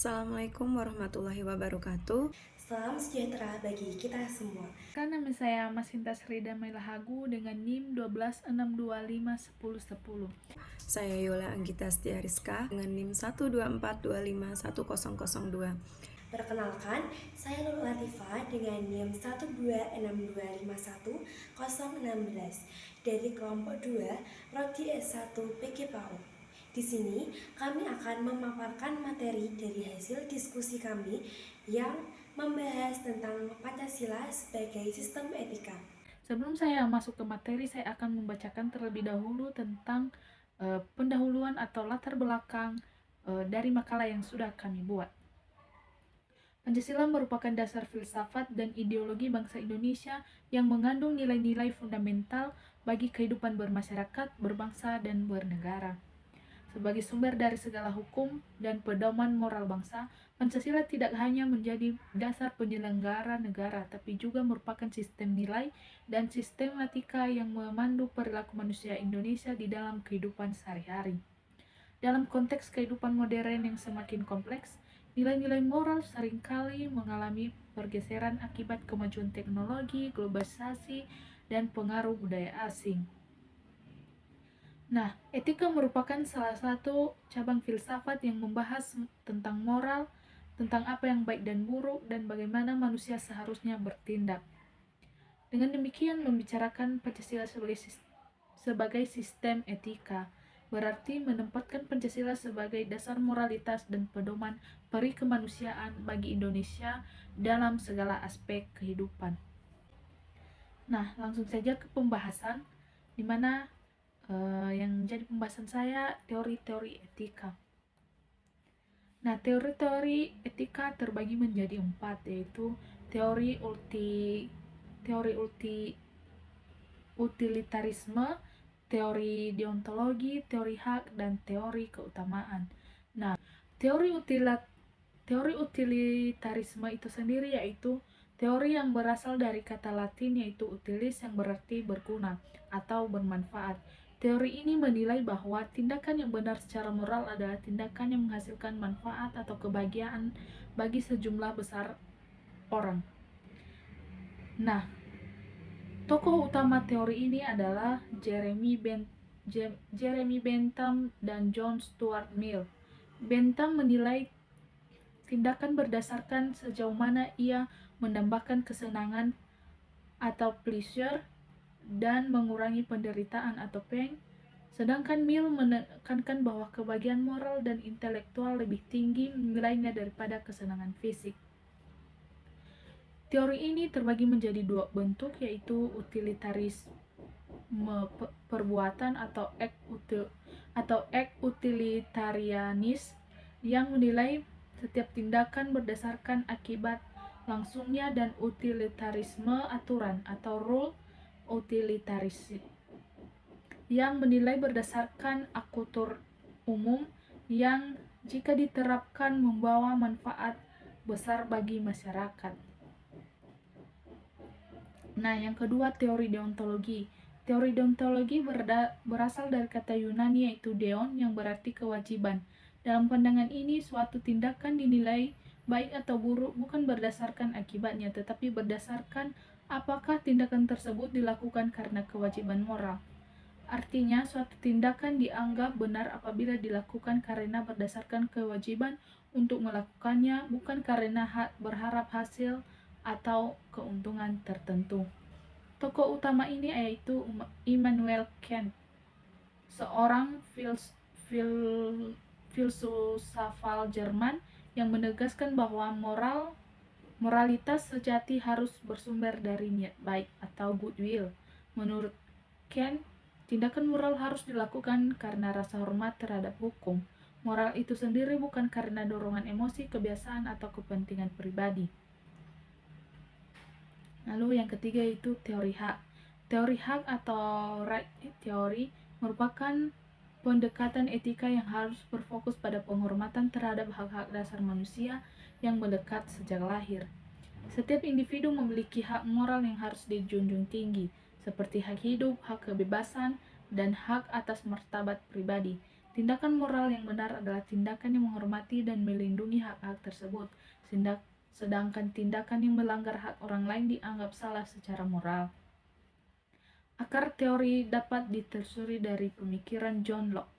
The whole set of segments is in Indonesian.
Assalamualaikum warahmatullahi wabarakatuh. Salam sejahtera bagi kita semua. Nama saya Masinta Srida Melahagu dengan NIM 126251010. Saya Yola Anggita Setiariska dengan NIM 124251002. Perkenalkan, saya Nur Latifah dengan NIM 126251016 dari kelompok 2 Prodi S1 PG PAUD. Di sini kami akan memaparkan materi dari hasil diskusi kami yang membahas tentang Pancasila sebagai sistem etika. Sebelum saya masuk ke materi, saya akan membacakan terlebih dahulu tentang pendahuluan atau latar belakang dari makalah yang sudah kami buat. Pancasila merupakan dasar filsafat dan ideologi bangsa Indonesia yang mengandung nilai-nilai fundamental bagi kehidupan bermasyarakat, berbangsa, dan bernegara. Sebagai sumber dari segala hukum dan pedoman moral bangsa, Pancasila tidak hanya menjadi dasar penyelenggara negara, tapi juga merupakan sistem nilai dan sistematika yang memandu perilaku manusia Indonesia di dalam kehidupan sehari-hari. Dalam konteks kehidupan modern yang semakin kompleks, nilai-nilai moral seringkali mengalami pergeseran akibat kemajuan teknologi, globalisasi, dan pengaruh budaya asing. Nah, etika merupakan salah satu cabang filsafat yang membahas tentang moral, tentang apa yang baik dan buruk, dan bagaimana manusia seharusnya bertindak. Dengan demikian, membicarakan Pancasila sebagai sistem etika, berarti menempatkan Pancasila sebagai dasar moralitas dan pedoman peri kemanusiaan bagi Indonesia dalam segala aspek kehidupan. Nah, langsung saja ke pembahasan, di mana yang jadi pembahasan saya teori-teori etika. Nah, teori-teori etika terbagi menjadi 4, yaitu teori utilitarisme, teori deontologi, teori hak, dan teori keutamaan. Nah, teori utilitarisme itu sendiri yaitu teori yang berasal dari kata Latin yaitu utilis yang berarti berguna atau bermanfaat. Teori ini menilai bahwa tindakan yang benar secara moral adalah tindakan yang menghasilkan manfaat atau kebahagiaan bagi sejumlah besar orang. Nah, tokoh utama teori ini adalah Jeremy Bentham dan John Stuart Mill. Bentham menilai tindakan berdasarkan sejauh mana ia menambahkan kesenangan atau pleasure dan mengurangi penderitaan atau pain, sedangkan Mill menekankan bahwa kebahagiaan moral dan intelektual lebih tinggi nilainya daripada kesenangan fisik. Teori ini terbagi menjadi 2 bentuk, yaitu utilitarisme perbuatan atau ek utilitarianis yang menilai setiap tindakan berdasarkan akibat langsungnya, dan utilitarisme aturan atau rule utilitaris yang menilai berdasarkan akutur umum yang jika diterapkan membawa manfaat besar bagi masyarakat. Nah, yang kedua teori deontologi. Teori deontologi berasal dari kata Yunani yaitu deon yang berarti kewajiban. Dalam pandangan ini, suatu tindakan dinilai baik atau buruk bukan berdasarkan akibatnya, tetapi berdasarkan apakah tindakan tersebut dilakukan karena kewajiban moral. Artinya, suatu tindakan dianggap benar apabila dilakukan karena berdasarkan kewajiban untuk melakukannya, bukan karena berharap hasil atau keuntungan tertentu. Tokoh utama ini yaitu Immanuel Kant, seorang filsufal Jerman yang menegaskan bahwa moralitas sejati harus bersumber dari niat baik atau goodwill. Menurut Kant, tindakan moral harus dilakukan karena rasa hormat terhadap hukum. Moral itu sendiri bukan karena dorongan emosi, kebiasaan, atau kepentingan pribadi. Lalu yang ketiga yaitu teori hak. Teori hak atau right theory merupakan pendekatan etika yang harus berfokus pada penghormatan terhadap hak-hak dasar manusia yang melekat sejak lahir. Setiap individu memiliki hak moral yang harus dijunjung tinggi, seperti hak hidup, hak kebebasan, dan hak atas martabat pribadi. Tindakan moral yang benar adalah tindakan yang menghormati dan melindungi hak-hak tersebut, sedangkan tindakan yang melanggar hak orang lain dianggap salah secara moral. Akar teori dapat ditelusuri dari pemikiran John Locke,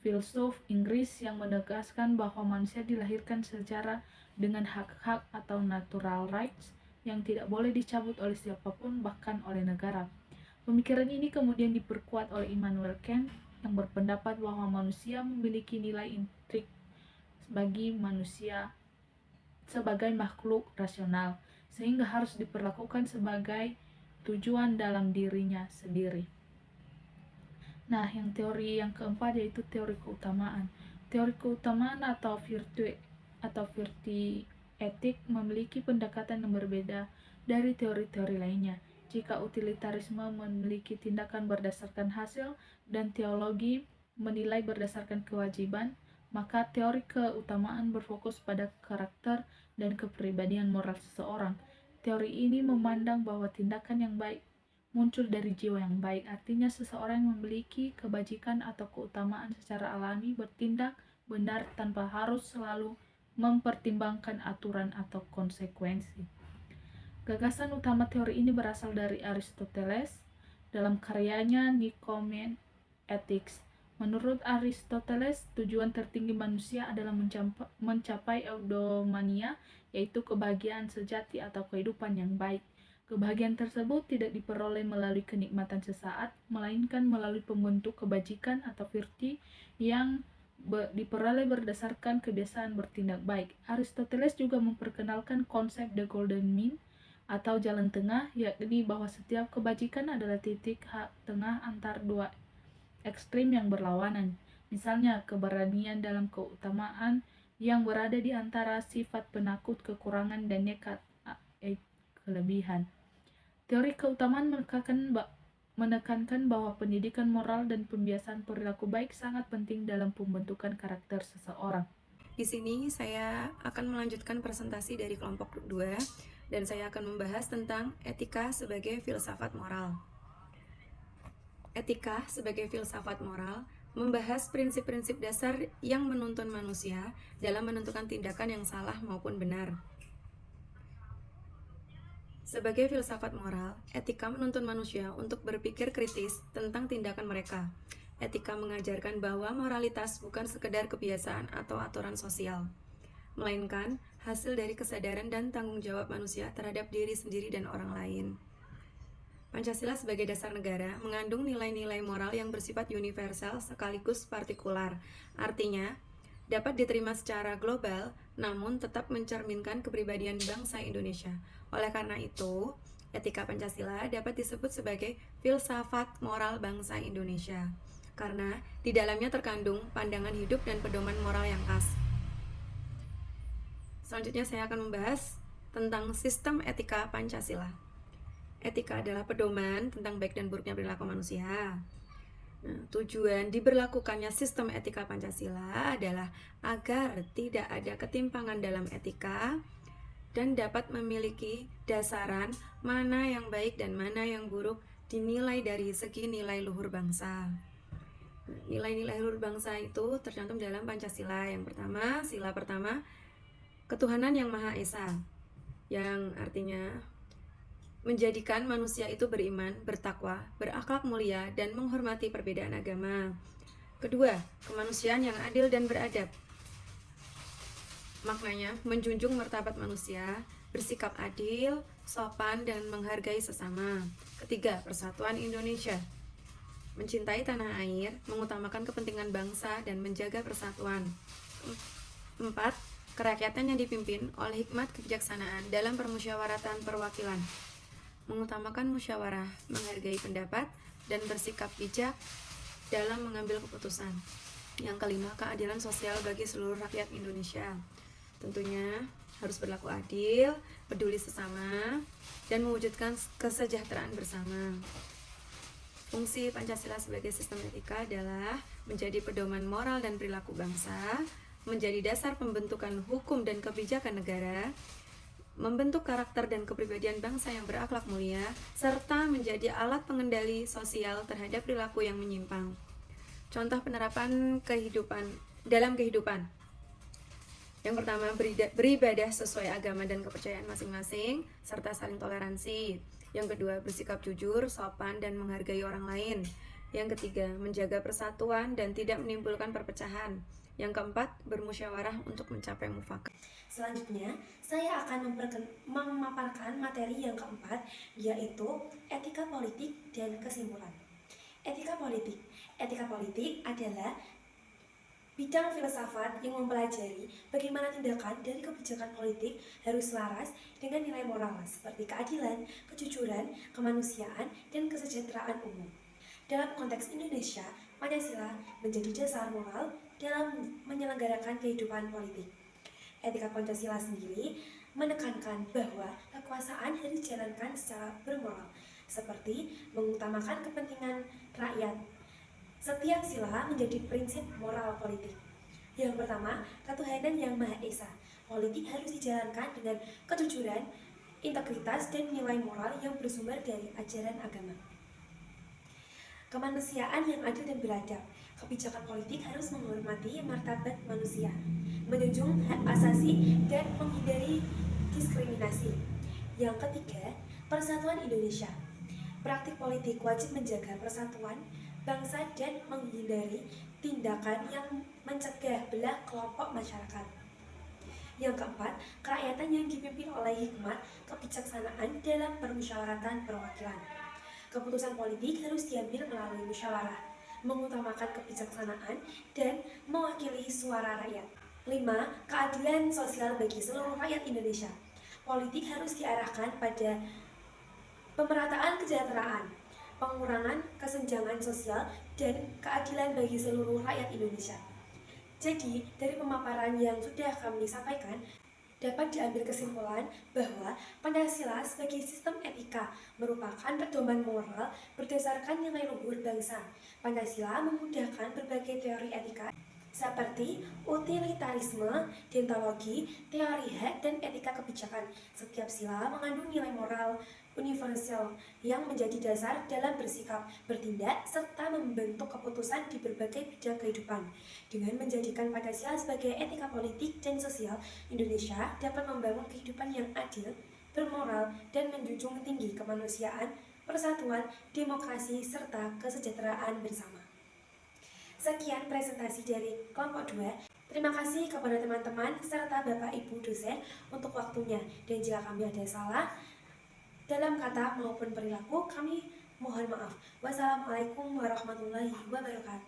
filsuf Inggris yang menegaskan bahwa manusia dilahirkan secara dengan hak-hak atau natural rights yang tidak boleh dicabut oleh siapapun, bahkan oleh negara. Pemikiran ini kemudian diperkuat oleh Immanuel Kant yang berpendapat bahwa manusia memiliki nilai intrik bagi manusia sebagai makhluk rasional, sehingga harus diperlakukan sebagai tujuan dalam dirinya sendiri. Nah, yang teori yang keempat yaitu teori keutamaan. Teori keutamaan atau virtue etik memiliki pendekatan yang berbeda dari teori-teori lainnya. Jika utilitarisme memiliki tindakan berdasarkan hasil dan teologi menilai berdasarkan kewajiban, maka teori keutamaan berfokus pada karakter dan kepribadian moral seseorang. Teori ini memandang bahwa tindakan yang baik muncul dari jiwa yang baik, artinya seseorang yang memiliki kebajikan atau keutamaan secara alami bertindak benar tanpa harus selalu mempertimbangkan aturan atau konsekuensi. Gagasan utama teori ini berasal dari Aristoteles dalam karyanya Nicomachean Ethics. Menurut Aristoteles, tujuan tertinggi manusia adalah mencapai eudaimonia, yaitu kebahagiaan sejati atau kehidupan yang baik. Kebahagiaan tersebut tidak diperoleh melalui kenikmatan sesaat, melainkan melalui pembentuk kebajikan atau virtue yang diperoleh berdasarkan kebiasaan bertindak baik. Aristoteles juga memperkenalkan konsep the golden mean atau jalan tengah, yakni bahwa setiap kebajikan adalah titik tengah antar dua ekstrim yang berlawanan. Misalnya, keberanian dalam keutamaan yang berada di antara sifat penakut, kekurangan, dan nekat kelebihan. Teori keutamaan menekankan bahwa pendidikan moral dan pembiasaan perilaku baik sangat penting dalam pembentukan karakter seseorang. Di sini saya akan melanjutkan presentasi dari kelompok 2 dan saya akan membahas tentang etika sebagai filsafat moral. Etika sebagai filsafat moral membahas prinsip-prinsip dasar yang menuntun manusia dalam menentukan tindakan yang salah maupun benar. Sebagai filsafat moral, etika menuntun manusia untuk berpikir kritis tentang tindakan mereka. Etika mengajarkan bahwa moralitas bukan sekedar kebiasaan atau aturan sosial, melainkan hasil dari kesadaran dan tanggung jawab manusia terhadap diri sendiri dan orang lain. Pancasila sebagai dasar negara mengandung nilai-nilai moral yang bersifat universal sekaligus partikular. Artinya, dapat diterima secara global, namun tetap mencerminkan kepribadian bangsa Indonesia. Oleh karena itu, etika Pancasila dapat disebut sebagai filsafat moral bangsa Indonesia, karena di dalamnya terkandung pandangan hidup dan pedoman moral yang khas. Selanjutnya saya akan membahas tentang sistem etika Pancasila. Etika adalah pedoman tentang baik dan buruknya perilaku manusia. Tujuan diberlakukannya sistem etika Pancasila adalah agar tidak ada ketimpangan dalam etika dan dapat memiliki dasaran mana yang baik dan mana yang buruk dinilai dari segi nilai luhur bangsa. Nilai-nilai luhur bangsa itu tercantum dalam Pancasila. Yang pertama, sila pertama, ketuhanan yang Maha Esa, yang artinya menjadikan manusia itu beriman, bertakwa, berakhlak mulia, dan menghormati perbedaan agama. Kedua, kemanusiaan yang adil dan beradab. Maknanya, menjunjung martabat manusia, bersikap adil, sopan, dan menghargai sesama. Ketiga, persatuan Indonesia. Mencintai tanah air, mengutamakan kepentingan bangsa, dan menjaga persatuan. 4. Kerakyatan yang dipimpin oleh hikmat kebijaksanaan dalam permusyawaratan perwakilan, mengutamakan musyawarah, menghargai pendapat, dan bersikap bijak dalam mengambil keputusan. Yang kelima, keadilan sosial bagi seluruh rakyat Indonesia. Tentunya harus berlaku adil, peduli sesama, dan mewujudkan kesejahteraan bersama. Fungsi Pancasila sebagai sistem etika adalah menjadi pedoman moral dan perilaku bangsa, menjadi dasar pembentukan hukum dan kebijakan negara, membentuk karakter dan kepribadian bangsa yang berakhlak mulia, serta menjadi alat pengendali sosial terhadap perilaku yang menyimpang. Contoh penerapan dalam kehidupan. Yang pertama, beribadah sesuai agama dan kepercayaan masing-masing, serta saling toleransi. Yang kedua, bersikap jujur, sopan, dan menghargai orang lain. Yang ketiga, menjaga persatuan dan tidak menimbulkan perpecahan. Yang keempat, bermusyawarah untuk mencapai mufakat. Selanjutnya, saya akan memaparkan materi yang keempat, yaitu etika politik dan kesimpulan. Etika politik. Etika politik adalah bidang filsafat yang mempelajari bagaimana tindakan dari kebijakan politik harus selaras dengan nilai moral seperti keadilan, kejujuran, kemanusiaan, dan kesejahteraan umum. Dalam konteks Indonesia, Pancasila menjadi dasar moral dalam menyelenggarakan kehidupan politik. Etika Pancasila sendiri menekankan bahwa kekuasaan harus dijalankan secara bermoral, seperti mengutamakan kepentingan rakyat. Setiap sila menjadi prinsip moral politik. Yang pertama, ketuhanan yang Maha Esa. Politik harus dijalankan dengan kejujuran, integritas, dan nilai moral yang bersumber dari ajaran agama. Kemanusiaan yang adil dan beradab. Kebijakan politik harus menghormati martabat manusia, menjunjung hak asasi, dan menghindari diskriminasi. Yang ketiga, persatuan Indonesia. Praktik politik wajib menjaga persatuan bangsa dan menghindari tindakan yang mencegah belah kelompok masyarakat. Yang keempat, kerakyatan yang dipimpin oleh hikmat kebijaksanaan dalam permusyawaratan perwakilan. Keputusan politik harus diambil melalui musyawarah, mengutamakan kebijaksanaan, dan mewakili suara rakyat. 5. Keadilan sosial bagi seluruh rakyat Indonesia. Politik harus diarahkan pada pemerataan kesejahteraan, pengurangan kesenjangan sosial, dan keadilan bagi seluruh rakyat Indonesia. Jadi, dari pemaparan yang sudah kami sampaikan, dapat diambil kesimpulan bahwa Pancasila sebagai sistem etika merupakan pedoman moral berdasarkan nilai luhur bangsa. Pancasila memudahkan berbagai teori etika seperti utilitarisme, deontologi, teori hak, dan etika kebijakan. Setiap sila mengandung nilai moral universal yang menjadi dasar dalam bersikap, bertindak, serta membentuk keputusan di berbagai bidang kehidupan. Dengan menjadikan Pancasila sebagai etika politik dan sosial, Indonesia dapat membangun kehidupan yang adil, bermoral, dan menjunjung tinggi kemanusiaan, persatuan, demokrasi, serta kesejahteraan bersama. Sekian presentasi dari kelompok 2. Terima kasih kepada teman-teman serta Bapak Ibu dosen untuk waktunya. Dan jika kami ada salah dalam kata maupun perilaku, kami mohon maaf. Wassalamualaikum warahmatullahi wabarakatuh.